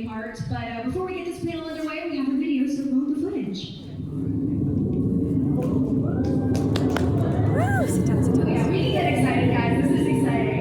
Q&A part. But before we get this panel underway, we have a video, so roll the footage. Woo! Sit down, sit down. Yeah, we can get excited, guys. This is exciting.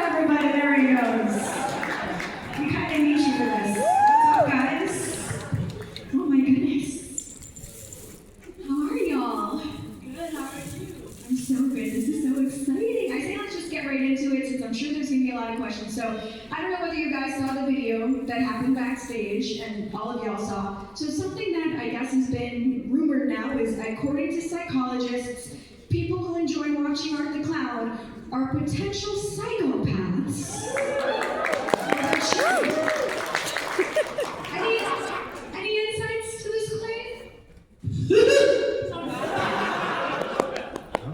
Everybody, there he goes. We kind of need you for this. What's up, guys? Oh my goodness. How are y'all? Good, how are you? I'm so good. This is so exciting. I say let's just get right into it since I'm sure there's going to be a lot of questions. So I don't know whether you guys saw the video that happened backstage, and all of y'all saw. So something that I guess has been rumored now is, according to psychologists, people who enjoy watching Art the Clown are potential psychopaths. Any insights to this claim?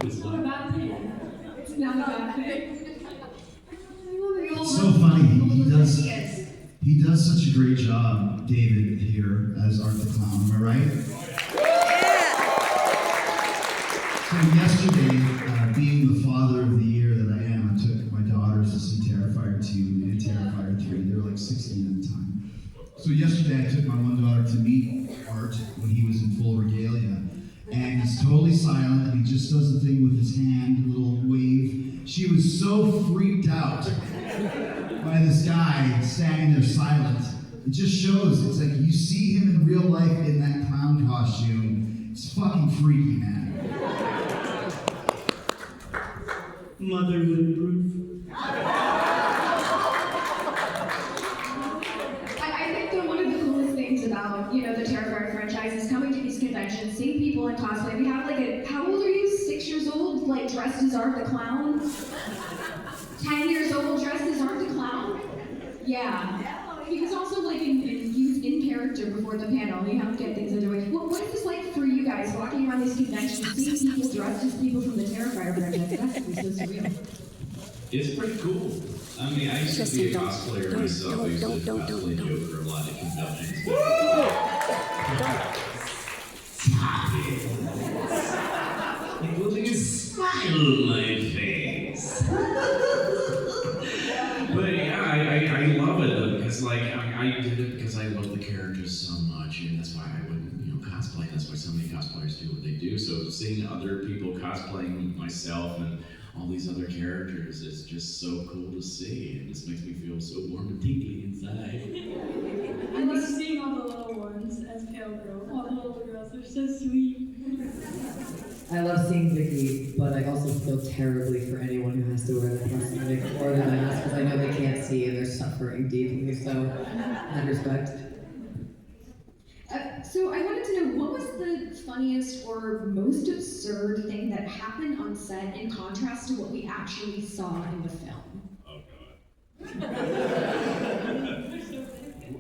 It's not a bad thing. It's not a bad thing. It's so funny. He does such a great job, David, here as Art the Clown. Am I right? So yesterday, being the father of the year that I am, I took my daughters to see Terrifier 2 and Terrifier 3. They were like 16 at the time. So yesterday I took my one daughter to meet Art when he was in full regalia. And he's totally silent, and he just does the thing with his hand, a little wave. She was so freaked out by this guy standing there silent. It just shows, it's like you see him in real life in that clown costume. It's fucking freaky, man. Motherhood proof. I think that one of the coolest things about, the Terrifier franchise is coming to these conventions, seeing people in cosplay. We have how old are you? 6 years old, dressed as Art the Clown? 10 years old, dressed as Art the Clown? Yeah. He was also he was in character before the panel. You have to get things underway. What is this like for you guys, walking around these conventions, seeing people dressed as people from the Terrifier franchise? That's so surreal. It's pretty cool. I mean, I used to be a cosplayer myself. I used to cosplay Joker a lot of conventions. Stop it. You're putting a smile on my face. But yeah, I love it because I did it because I love the characters so much, and that's why I would cosplay. That's why so many cosplayers do what they do. So seeing other people cosplaying myself and all these other characters is just so cool to see, and this makes me feel so warm and tingly inside. I love seeing all the little ones as Pale Girl. All the little girls, they're so sweet. I love seeing Vicky, but I also feel terribly for anyone who has to wear the prosthetic or the mask, because I know they can't see and they're suffering deeply, so I respect. So I wanted to know, what was the funniest or most absurd thing that happened on set in contrast to what we actually saw in the film? Oh God.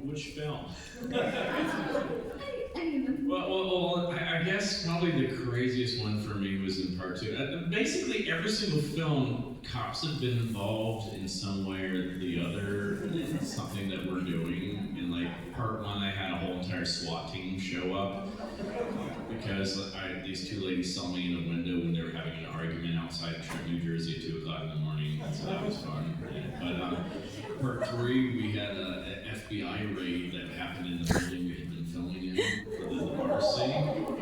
Which film? Any of them. Well, I guess probably the craziest one for me was in part 2. Basically, every single film, cops have been involved in some way or the other in something that we're doing. In part 1, I had a whole entire SWAT team show up because these two ladies saw me in a window when they were having an argument outside Trent, New Jersey at 2 o'clock in the morning, and so that was fun. But part 3, we had an FBI raid that happened in the building we had been filming in for the bar scene.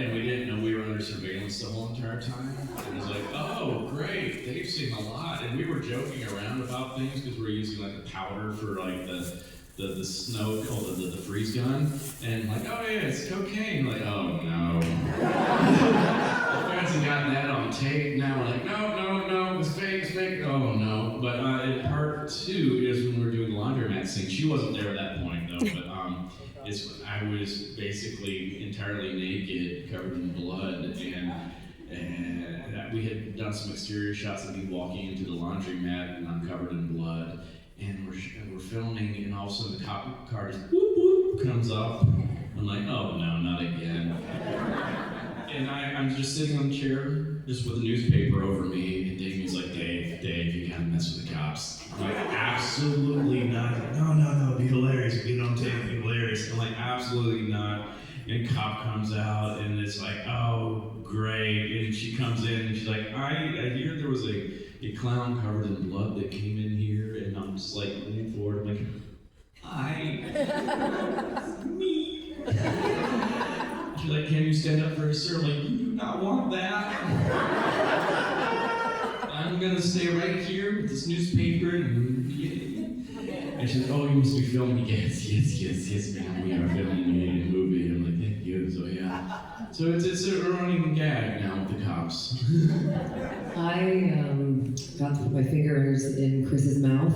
and we didn't know we were under surveillance the whole entire time. It was like, oh, great, they've seen a lot. And we were joking around about things because we were using like the powder for like the snow, called the freeze gun. And like, oh yeah, it's cocaine. Like, oh no. The fans had gotten that on tape. Now we're like, no, it's fake. Oh no. But in part 2 is when we were doing the laundromat scene. She wasn't there at that point though, but I was basically entirely naked, covered in blood, and we had done some exterior shots of me walking into the laundromat, and I'm covered in blood, and we're filming, and all of a sudden the cop car just whoop whoop comes up. I'm like, oh no, not again. And I'm just sitting on the chair, just with a newspaper over me, and Damien's like, Dave, you gotta mess with the cops. I'm like, absolutely not. No, it'd be hilarious if you don't take it, it'd be hilarious. I'm like, absolutely not. And a cop comes out, and it's like, oh, great. And she comes in, and she's like, I hear there was a clown covered in blood that came in here, and I'm just like leaning forward, I'm like, hi, it's me. She's like, can you stand up for us, sir? I'm like, you do not want that. I'm gonna stay right here with this newspaper and she's like, oh, you must be filming. Yes, ma'am, we are filming a movie. I'm like, thank you. So yeah. So it's a running gag now with the cops. I got to put my fingers in Chris's mouth.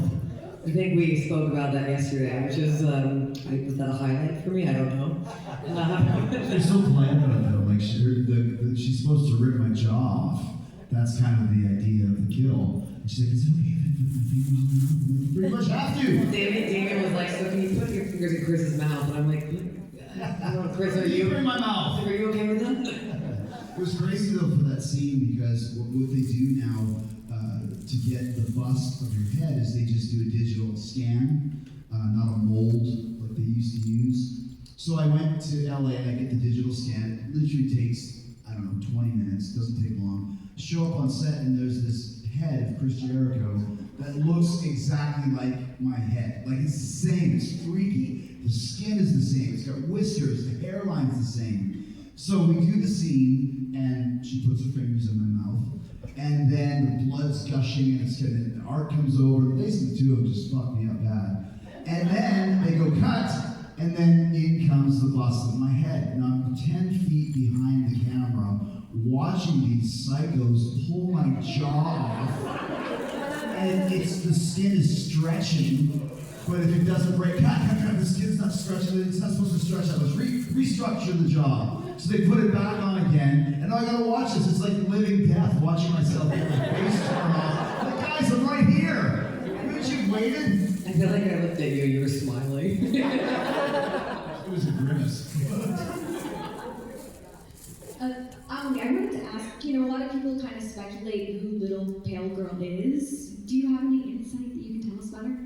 I think we spoke about that yesterday, which is, was that a highlight for me? I don't know. She's so planned about it though. Like she's supposed to rip my jaw off. That's kind of the idea of the kill. And she's like, is it okay if I put my fingers in your mouth? I'm like, you pretty much have to. Damien was like, so can you put your fingers in Chris's mouth? And I'm like, I don't know, Chris, are you in my mouth? Are you okay with that? It was crazy though for that scene because what they do now to get the bust of your head is they just do a digital scan, not a mold like they used to use. So I went to LA and I get the digital scan. It literally takes, I don't know, 20 minutes, doesn't take long. Show up on set and there's this head of Chris Jericho that looks exactly like my head. Like it's the same, it's freaky. The skin is the same, it's got whiskers, the hairline's the same. So we do the scene and she puts her fingers in my mouth. And then the blood's gushing and the art comes over. Basically, the two of them just fucked me up bad. And then they go cut, and then in comes the bust of my head. And I'm 10 feet behind the camera, watching these psychos pull my jaw off. And the skin is stretching, but if it doesn't break, the skin's not stretching, it's not supposed to stretch out. Let's restructure the jaw. So they put it back on again, and now I gotta watch this. It's like living death, watching myself get my face torn off. Like, guys, I'm right here. Haven't you waited? I feel like I looked at you, you were smiling. It was a grimace. I wanted to ask, a lot of people kind of speculate who Little Pale Girl is. Do you have any insight that you can tell us about her?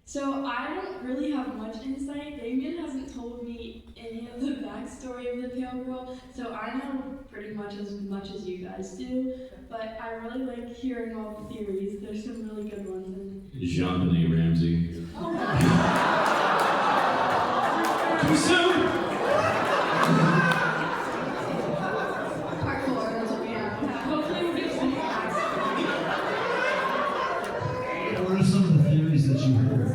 So I don't really have much insight. Damien hasn't told me any of the backstory of the Pale Girl, so I know pretty much as you guys do. But I really like hearing all the theories. There's some really good ones. Jean-Benet Ramsey. Oh. Too soon! Part 4, that's what we have. Hopefully we'll get some facts. What are some of the theories that you heard?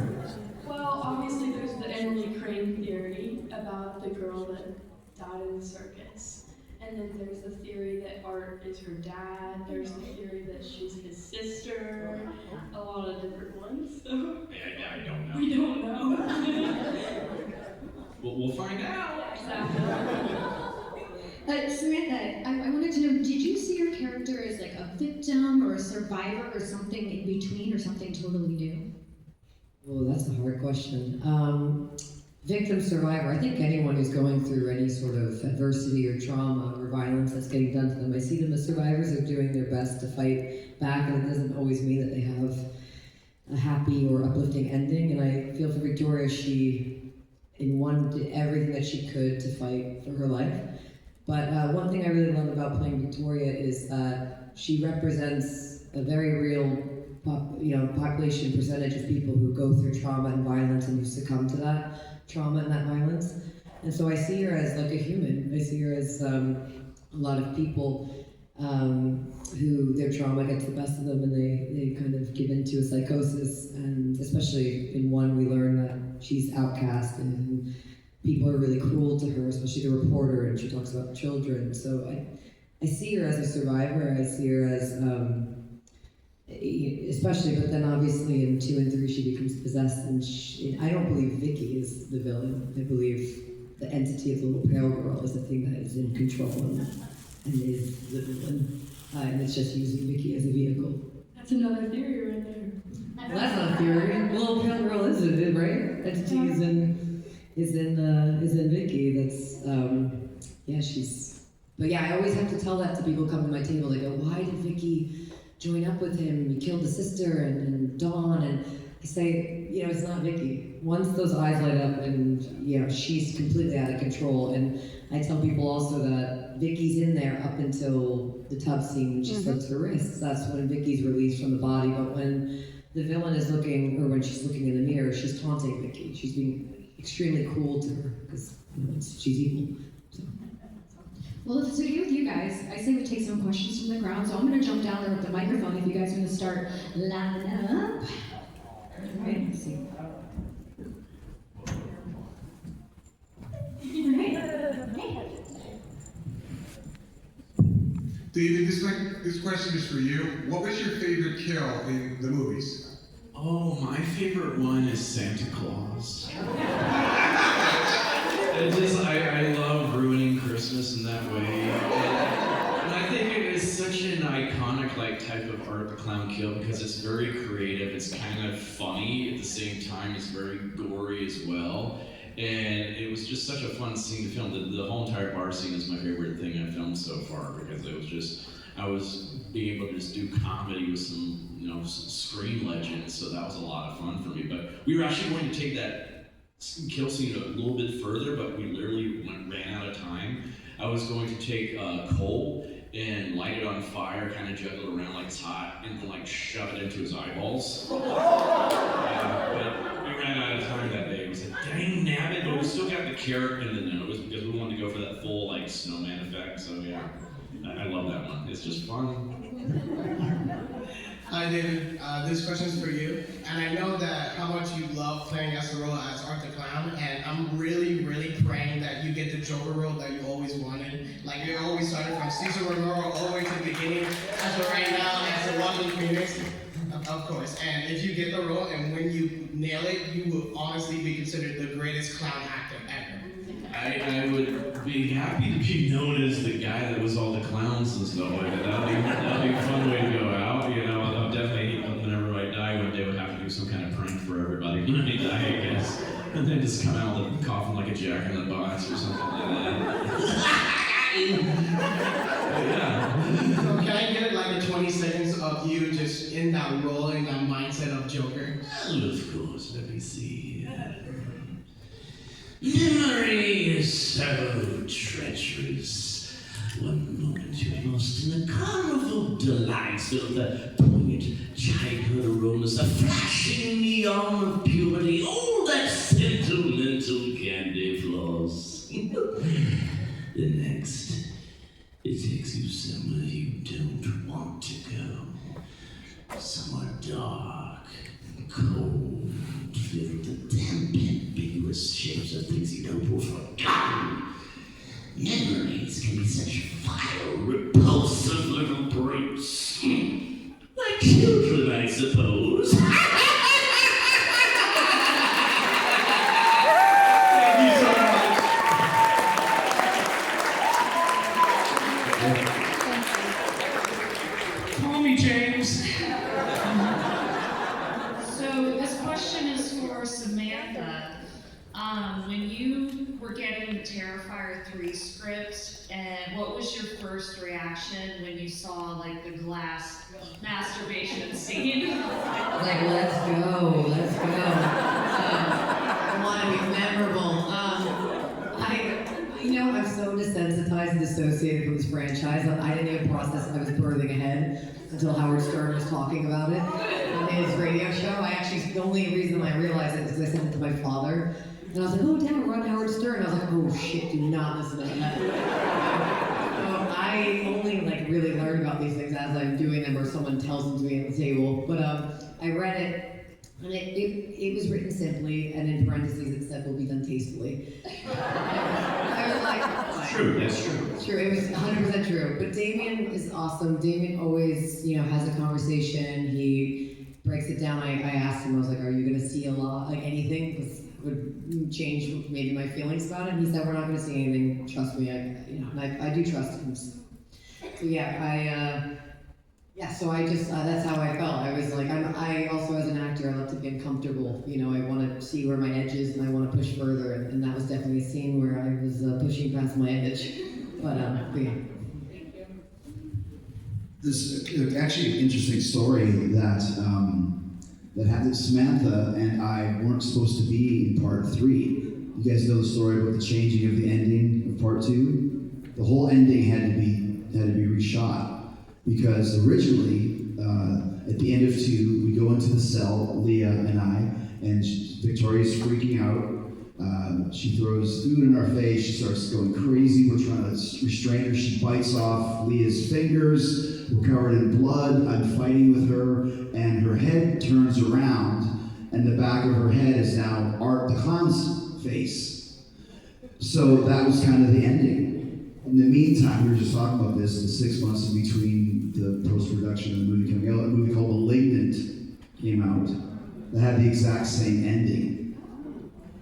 Well, obviously there's the Emily Crane theory about the girl that died in the circus. And then there's the theory that Art is her dad. There's the theory that she's his sister. A lot of different ones. So I don't know. we don't know. We'll find out. Exactly. Samantha, I wanted to know, did you see your character as like a victim or a survivor or something in between or something totally new? Oh, that's a hard question. Victim, survivor, I think anyone who's going through any sort of adversity or trauma or violence that's getting done to them, I see them as survivors who are doing their best to fight back, and it doesn't always mean that they have a happy or uplifting ending. And I feel for Victoria, she did everything that she could to fight for her life. But one thing I really love about playing Victoria is that she represents a very real population percentage of people who go through trauma and violence and who succumb to that trauma and that violence. And so I see her as like a human I see her as a lot of people who their trauma gets the best of them and they kind of give into a psychosis. And especially in one, we learn that she's outcast and people are really cruel to her, especially the reporter, and she talks about children. So I see her as a survivor. I see her as, especially, but then obviously in 2 and 3 she becomes possessed, and I don't believe Vicky is the villain. I believe the entity of the little pale girl is the thing that is in control and is the villain. And it's just using Vicky as a vehicle. That's another theory right there. Well, that's not a theory. The little pale girl is it, right? Entity is in Vicky. That's yeah, she's. But yeah, I always have to tell that to people coming to my table. They go, "Why did Vicky join up with him? He killed the sister and Dawn." And I say, it's not Vicky. Once those eyes light up, and she's completely out of control. And I tell people also that Vicky's in there up until the tub scene when she slits her wrists. That's when Vicky's released from the body. But when the villain is looking, or when she's looking in the mirror, she's taunting Vicky. She's being extremely cruel to her because she's evil. So. Well, if it's okay with you guys, I say we take some questions from the crowd. So I'm going to jump down there with the microphone if you guys want to start lining up. All right, let's see. All right. David, this question is for you. What was your favorite kill in the movies? Oh, my favorite one is Santa Claus. I love ruining Christmas in that way. And I think it is such an iconic type of Art the Clown kill because it's very creative, it's kind of funny, at the same time it's very gory as well. And it was just such a fun scene to film. The whole entire bar scene is my favorite thing I've filmed so far because it was just, I was being able to just do comedy with some, some screen legends, so that was a lot of fun for me. But we were actually going to take that kill scene a little bit further, but we literally ran out of time. I was going to take coal and light it on fire, kind of juggle it around like it's hot, and then shove it into his eyeballs. But we ran out of time that day. It was like, dang nabbit, but we still got the carrot in the nose because we wanted to go for that full snowman effect. So yeah, I love that one. It's just fun. Hi David, this question is for you, and I know that how much you love playing as the role as Art the Clown, and I'm really, really praying that you get the Joker role that you always wanted. You always started from Cesar Romero all the way to the beginning, as of right now, as the Walking Phoenix, of course. And if you get the role, and when you nail it, you will honestly be considered the greatest clown actor ever. I would be happy to be known as the guy that was all the clowns and stuff like that. That'd be a fun way to go out. I'll definitely, whenever I die one day, would have to do some kind of prank for everybody when I die, I guess. And then just come out with a coffin like a Jack in the Box or something like that. Yeah. So can I get 20 seconds of you just in that role, in that mindset of Joker? Of course, let me see. Memory is so treacherous. One moment you're lost in the carnival delights of the poignant childhood aromas, the flashing neon of puberty, all that sentimental candy floss. The next, it takes you somewhere you don't want to go. Somewhere dark, cold, filled with the damp, ambiguous shapes of things you know were forgotten. Memories can be such vile, repulsive little brutes. Like children, I suppose. Thank you so much. Call me James. So this question is for Samantha. When you were getting the Terrifier 3 script, and what was your first reaction when you saw the glass masturbation scene? Let's go. I want to be memorable. I'm so desensitized and dissociated from this franchise that I didn't even process I was birthing ahead until Howard Stern was talking about it on his radio show. The only reason I realized it was because I sent it to my father. And I was like, oh, damn, Ron Howard Stern. I was like, oh shit, do not listen to that. So I only like really learn about these things as I'm doing them or someone tells them to me at the table. But I read it, and it was written simply, and in parentheses it said will be done tastefully. I was like, True, that's true. it's true, it was 100% true. But Damien is awesome. Damien always, has a conversation. He breaks it down. I asked him, I was like, are you gonna see a lot, like anything? Because would change maybe my feelings about it. And he said, we're not gonna see anything, trust me. I do trust him. So so I just, that's how I felt. I was like, I also as an actor, I love to be uncomfortable. I want to see where my edge is and I want to push further. And that was definitely a scene where I was pushing past my edge. But yeah. This actually an interesting story that happened. Samantha and I weren't supposed to be in part 3. You guys know the story about the changing of the ending of part 2? The whole ending had to be reshot because originally at the end of 2 we go into the cell, Leah and I, and Victoria's freaking out. She throws food in our face. She starts going crazy. We're trying to restrain her. She bites off Leah's fingers. We're covered in blood. I'm fighting with her, and her head turns around, and the back of her head is now Art the Clown's face. So that was kind of the ending. In the meantime, we were just talking about this, the 6 months in between the post-production of the movie coming out. A movie called *Malignant* came out that had the exact same ending.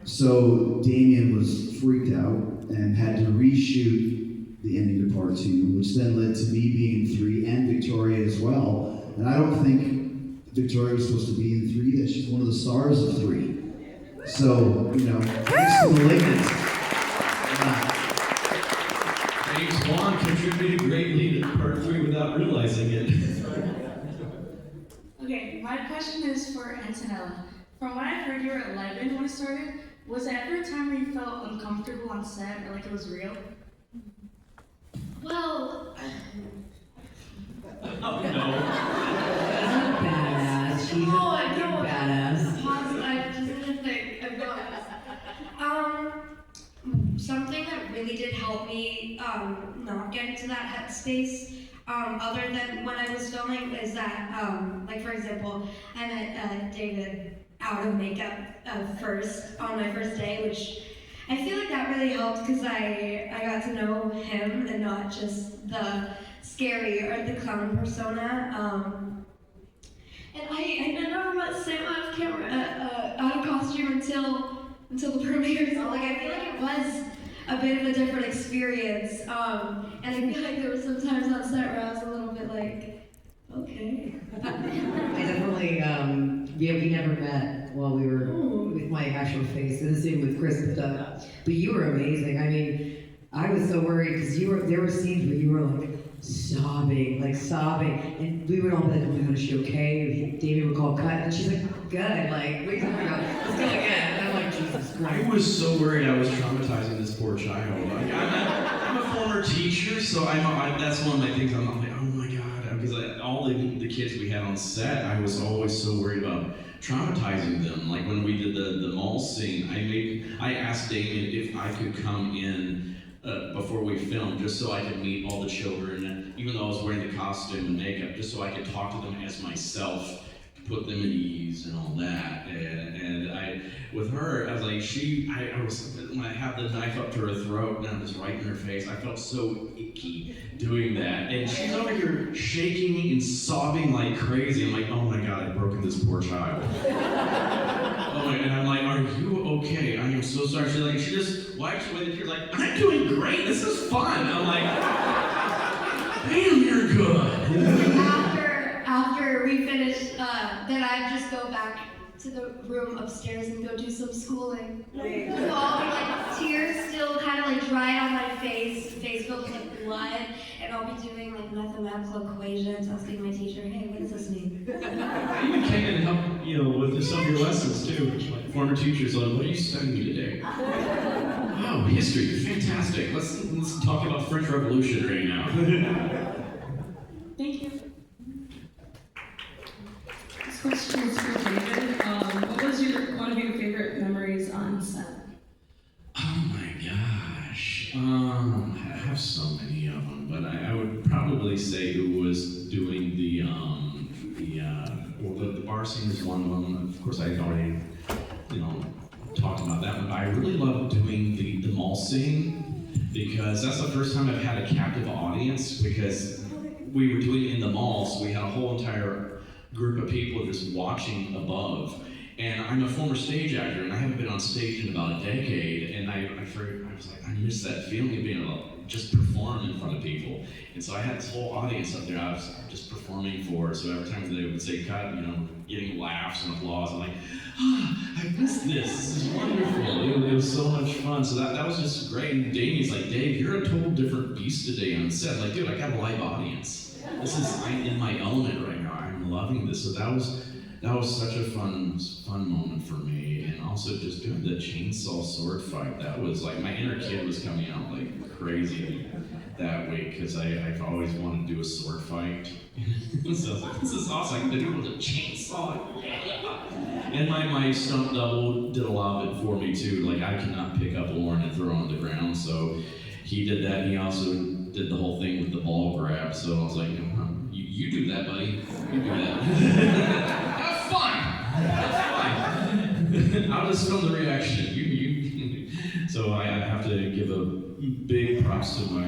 So Damien was freaked out and had to reshoot the ending to part 2, which then led to me being in 3 and Victoria as well. And I don't think Victoria was supposed to be in 3, that she's one of the stars of 3. So, thanks to *Malignant*. James Wan contributed greatly to part 3 without realizing it. Okay, my question is for Antonella. From what I've heard, you were 11 when it started. Was there ever a time where you felt uncomfortable on set or like it was real? Well, Oh no. Badass. She's a fucking badass. I just need to think. I'm going. Something that really did help me not get into that headspace, other than when I was filming, is that, like for example, I met David out of makeup first on my first day, which I feel like that really helped because I got to know him and not just the scary or the clown persona. And I never met Sam out of camera, out of costume until the premiere. So like I feel like it was a bit of a different experience. And I feel like there were some times on set where I was a little bit like, okay. I definitely, we never met while we were with my actual face, and the same with Chris, but you were amazing. I mean, I was so worried because there were scenes where you were like sobbing, and we would all be like, oh my god, is she okay? David would call cut, and she's like, good, like, what are you talking about? Let's go again. And I'm like, Jesus Christ. I was so worried I was traumatizing this poor child. Like, I'm a former teacher, so that's one of my things. I'm like, oh my god, because all the kids we had on set, I was always so worried about traumatizing them. Like when we did the mall scene, I asked Damien if I could come in before we filmed, just so I could meet all the children, even though I was wearing the costume and makeup, just so I could talk to them as myself, put them at ease and all that. And I, with her, I was like, I was, when I had the knife up to her throat and I was right in her face, I felt so icky doing that. And she's over here shaking and sobbing like crazy. I'm like, oh my god, I've broken this poor child. And I'm like, are you okay? I am so sorry. She just wipes away the tears like, I'm doing great, this is fun. I'm like, damn, you're good. After we finish, then I just go back to the room upstairs and go do some schooling. So all the like tears still kind of like dried on my face filled with like blood, and I'll be doing like mathematical equations, asking my teacher, hey, what does this mean? I even came in and helped, with some of your lessons too. Like former teachers, like, what are you studying today? Wow, history, fantastic. Let's talk about French Revolution right now. Thank you. This question is for David. What was one of your favorite memories on set? really say who was doing the bar scene is one of them. Of course, I already, talked about that one. But I really love doing the mall scene because that's the first time I've had a captive audience because we were doing it in the mall, so we had a whole entire group of people just watching above. And I'm a former stage actor, and I haven't been on stage in about a decade, and I was like, I miss that feeling of being able to just perform in front of people. And so I had this whole audience up there I was just performing for, so every time they would say cut, getting laughs and applause, I'm like, I missed this. This is wonderful. It was so much fun. So that was just great. And Damien's like, Dave, you're a total different beast today on set. Like, dude, I got a live audience. I'm in my element right now. I'm loving this. So that was such a fun moment for me. And also just doing the chainsaw sword fight. That was like, my inner kid was coming out like crazy that week because I've always wanted to do a sword fight. So I was like, this is awesome. I can do it with a chainsaw. Yeah. And my stunt double did a lot of it for me too. Like, I cannot pick up Lauren and throw her on the ground. So he did that. And he also did the whole thing with the ball grab. So I was like, you do that, buddy. You do that. Have fun. Have fun. I'll just film the reaction. So I have to give a big props to my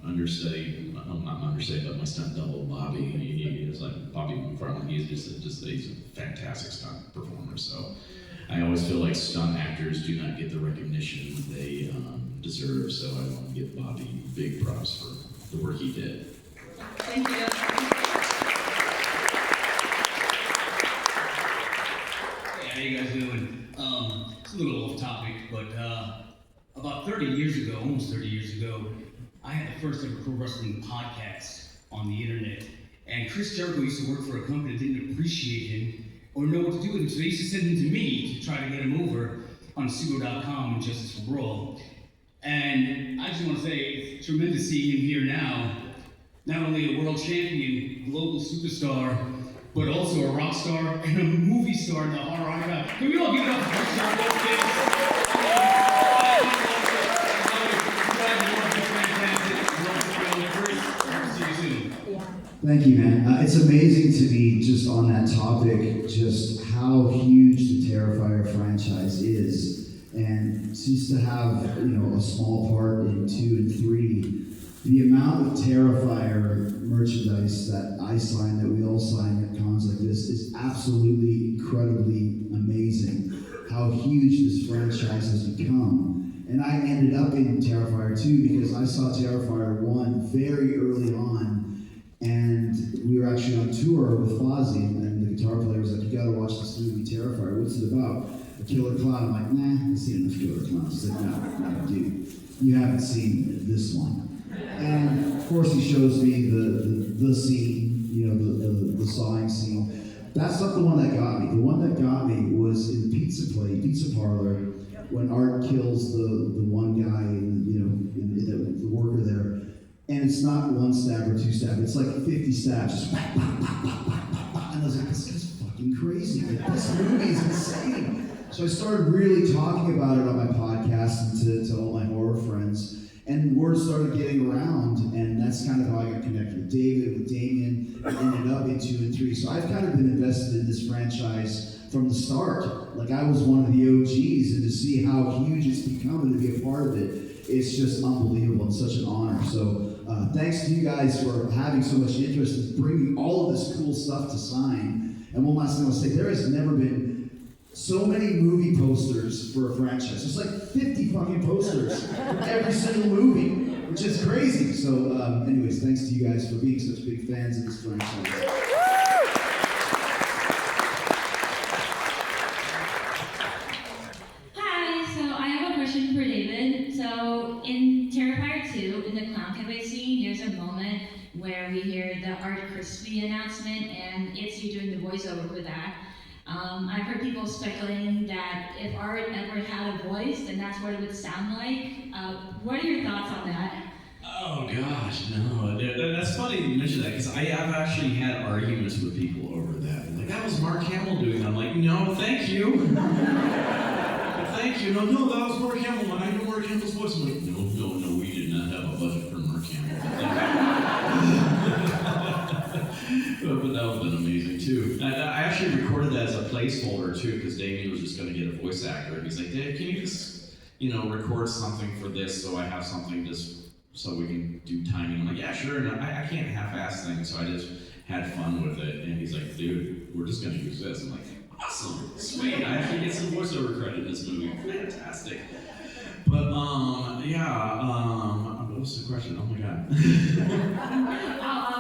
understudy, not my understudy, but my stunt double, Bobby. He is like Bobby McFarland. He's he's a fantastic stunt performer. So I always feel like stunt actors do not get the recognition they deserve. So I want to give Bobby big props for the work he did. Thank you. Hey, how you guys doing? It's a little off topic, but about 30 years ago, almost 30 years ago, I had the first ever pro wrestling podcast on the internet. And Chris Jericho used to work for a company that didn't appreciate him or know what to do with him, so they used to send him to me to try to get him over on sooo.com and Justice for Brawl. And I just want to say, it's tremendous seeing him here now. Not only a world champion, global superstar, but also a rock star and a movie star in the horror icon. Can we all give it up for Chris Jericho? Thank you, man. It's amazing to me, just on that topic, just how huge the Terrifier franchise is. And just to have, a small part in 2 and 3, the amount of Terrifier merchandise that I sign, that we all sign at cons like this, is absolutely incredibly amazing. How huge this franchise has become. And I ended up in Terrifier 2 because I saw Terrifier 1 very early on. And we were actually on tour with Fozzy, and the guitar player was like, you gotta watch this movie, Terrifier. What's it about? A killer clown. I'm like, nah, I've seen enough killer clowns. He's like, no, dude, you haven't seen this one. And of course he shows me the scene, the sawing scene. That's not the one that got me. The one that got me was in the pizza parlor, when Art kills the one guy, the worker there. And it's not 1 stab or 2 stab, it's like 50 stabs, just whack, whack, whack, whack, whack, whack. And I was like, this guy's fucking crazy. Like, this movie is insane. So I started really talking about it on my podcast and to all my horror friends. And word started getting around, and that's kind of how I got connected with David, with Damien, and ended up in 2 and 3. So I've kind of been invested in this franchise from the start. Like, I was one of the OGs, and to see how huge it's become and to be a part of it, it's just unbelievable and such an honor. So thanks to you guys for having so much interest in bringing all of this cool stuff to sign. And one last thing I'll say, there has never been so many movie posters for a franchise. There's like 50 fucking posters for every single movie, which is crazy. So anyways, thanks to you guys for being such big fans of this franchise. For David. So in Terrifier 2, in the clown cafe scene, there's a moment where we hear the Art Crispy announcement, and it's you doing the voiceover for that. I've heard people speculating that if Art ever had a voice, then that's what it would sound like. What are your thoughts on that? Oh gosh, no. That's funny you mention that, because I've actually had arguments with people over that. Like, that was Mark Hamill doing that. I'm like, no, thank you. Thank you. No, that was Mark Hamill. I know Mark Hamill's voice. I'm like, no, we did not have a budget for Mark Hamill. actually recorded that as a placeholder too, because Damien was just going to get a voice actor, and he's like, Dave, can you just, record something for this so I have something just so we can do timing? I'm like, yeah, sure. And I can't half-ass things, so I just had fun with it. And he's like, dude, we're just going to use this. I'm like, awesome, sweet. I actually get some voiceover credit in this movie. Fantastic. But what was the question? Oh my god.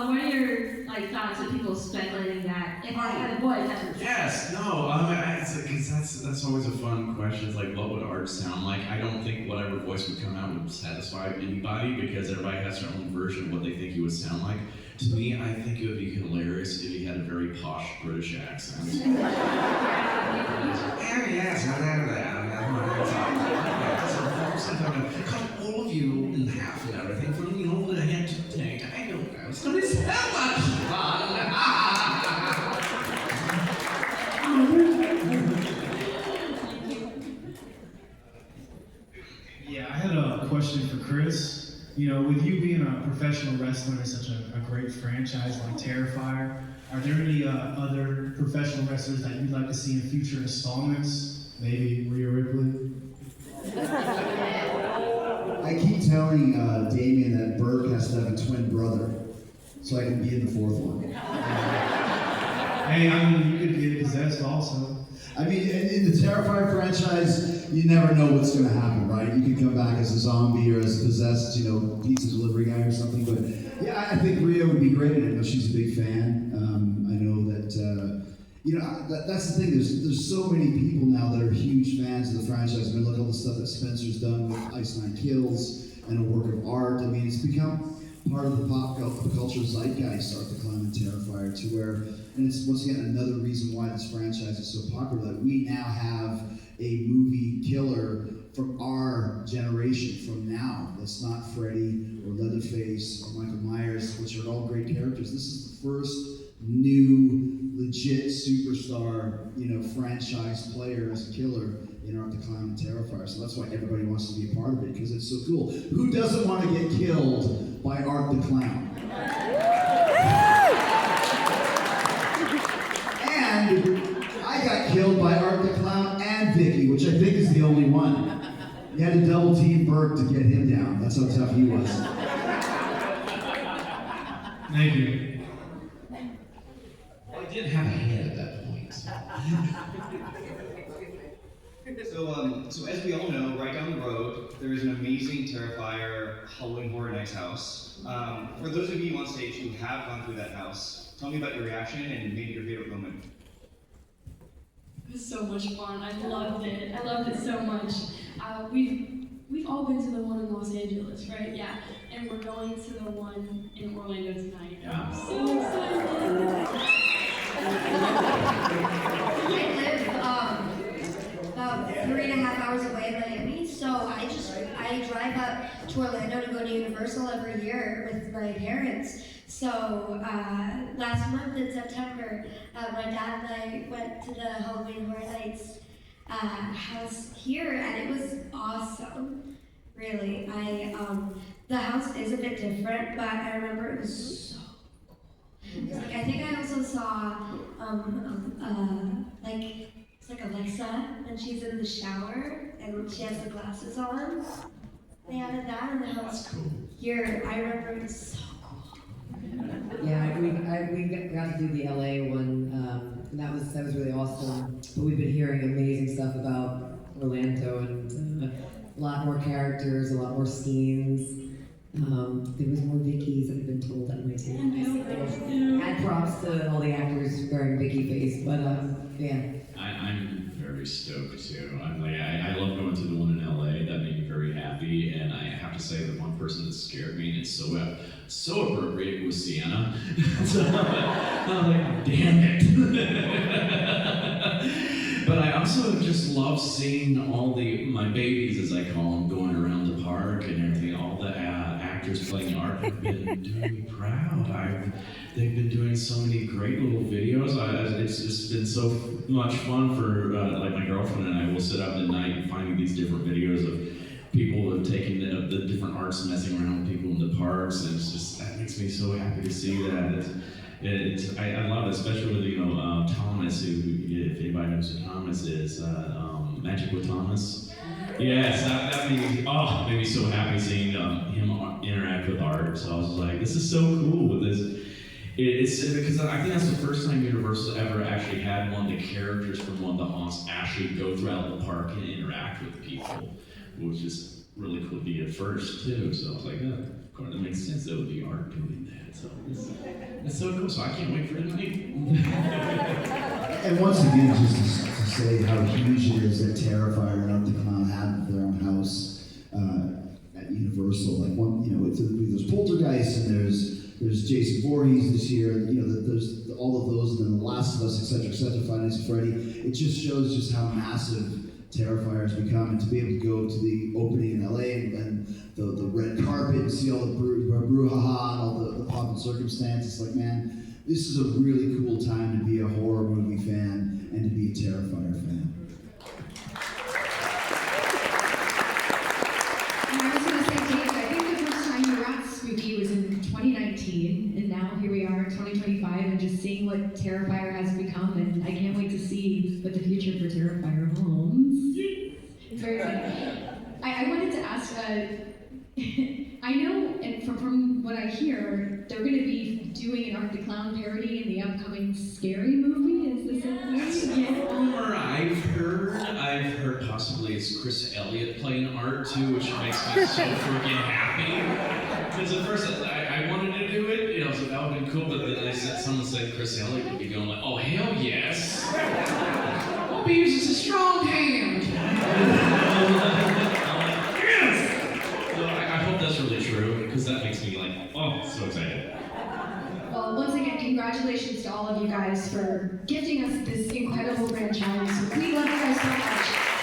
What are your thoughts of people speculating that if I had a voice, that's what? Yes, no, because that's always a fun question. It's like, what would art sound like? I don't think whatever voice would come out would satisfy anybody because everybody has their own version of what they think he would sound like. To me, I think it would be hilarious if he had a very posh British accent. Cut all of you in half and everything from the head to the tank. I don't know. It's gonna be so much fun. Yeah, I had a question for Chris. With you being a professional wrestler in such a great franchise like Terrifier, are there any other professional wrestlers that you'd like to see in future installments? Maybe Rhea Ripley? I keep telling Damien that Burke has to have a twin brother, so I can be in the fourth one. Hey, you could get possessed also. I mean, in the Terrifier franchise, you never know what's going to happen, right? You can come back as a zombie or as a possessed, pizza delivery guy or something. But yeah, I think Rhea would be great. I know she's a big fan. I know that, that's the thing. There's so many people now that are huge fans of the franchise. I mean, look at all the stuff that Spencer's done with Ice Nine Kills and a work of art. I mean, it's become part of the pop culture zeitgeist, Art the Clown and Terrifier, to where, and it's once again another reason why this franchise is so popular, that we now have a movie killer from our generation, from now. That's not Freddy or Leatherface or Michael Myers, which are all great characters. This is the first new, legit superstar, franchise player as a killer in Art the Clown and Terrifier. So that's why everybody wants to be a part of it, because it's so cool. Who doesn't want to get killed by Art the Clown? And I got killed by Art the Clown and Vicky, which I think is the only one. You had to double team Burke to get him down. That's how tough he was. Thank you. Well, I did have a head at that point. So as we all know, right down the road, there is an amazing Terrifier Halloween Horror Nights house. For those of you on stage who have gone through that house, tell me about your reaction and maybe your favorite moment. It was so much fun. I loved it. I loved it so much. We've all been to the one in Los Angeles, right? Yeah. And we're going to the one in Orlando tonight. Yeah. I'm so excited. I live about 3.5 hours away in Miami, so I drive up to Orlando to go to Universal every year with my parents. So last month in September, my dad and I went to the Halloween Horror Nights house here, and it was awesome. Really, the house is a bit different, but I remember it was so cool. I think I also saw it's like Alexa, and she's in the shower, and she has the glasses on. They added that in the house. Cool. Here, I remember it was so cool. Yeah, we got to do the LA one, and that was really awesome. But we've been hearing amazing stuff about Orlando, and a lot more characters, a lot more scenes. There was more Vickies, I've been told, at my team. Add props to all the actors wearing Vicky face, but yeah. I'm very stoked too. I love going to the one in LA. That made me very happy. And I have to say that one person that scared me, and it's so appropriate, was Sienna. So I'm like, damn it. But I also just love seeing all my babies, as I call them, going around the park and everything. All the actors playing art have been doing me proud. They've been doing so many great little videos. It's just been so much fun for my girlfriend and I will sit up at night and finding these different videos of people who have taken the different arts, messing around with people in the parks, and that makes me so happy to see that. I love it, especially with Thomas, who if anybody knows who Thomas is, Magic with Thomas. Yes, that made me so happy seeing him interact with art. So I was like, this is so cool with this. It's because I think that's the first time Universal ever actually had one of the characters from one of the haunts actually go throughout the park and interact with people, which is really cool to be at first too. So I was like, of course that makes sense. That would be art doing that. So it's so cool. So I can't wait for tonight. And once again, just to say how huge it is that Terrifier and Art the Clown have their own house at Universal. Like there's Poltergeist and there's Jason Voorhees this year. There's all of those, and then The Last of Us, etc., Five Nights at Freddy. It just shows just how massive Terrifier has become, and to be able to go to the opening in LA and the red carpet and see all the brouhaha and all the pomp and circumstance. It's like, man, this is a really cool time to be a horror movie fan and to be a Terrifier fan. And I was going to say, Dave, I think the first time you were at Spooky was in 2019, and now here we are in 2025, and just seeing what Terrifier has become, and I can't wait to see what the future for Terrifier holds. It's very exciting. I wanted to ask, I know, and from what I hear, they're going to be doing an Art the Clown parody in the upcoming Scary movie. Is this it? Yeah. Rumor I've heard possibly it's Chris Elliott playing Art too, which makes me so freaking happy. Because at first I wanted to do it, so that would have been cool, but then someone said Chris Elliott would be going like, oh hell yes. Hope he uses a strong hand. Yes! So I hope that's really true, because that makes me like, oh, so excited. Well, once again, congratulations to all of you guys for gifting us this incredible franchise. We love you guys so much.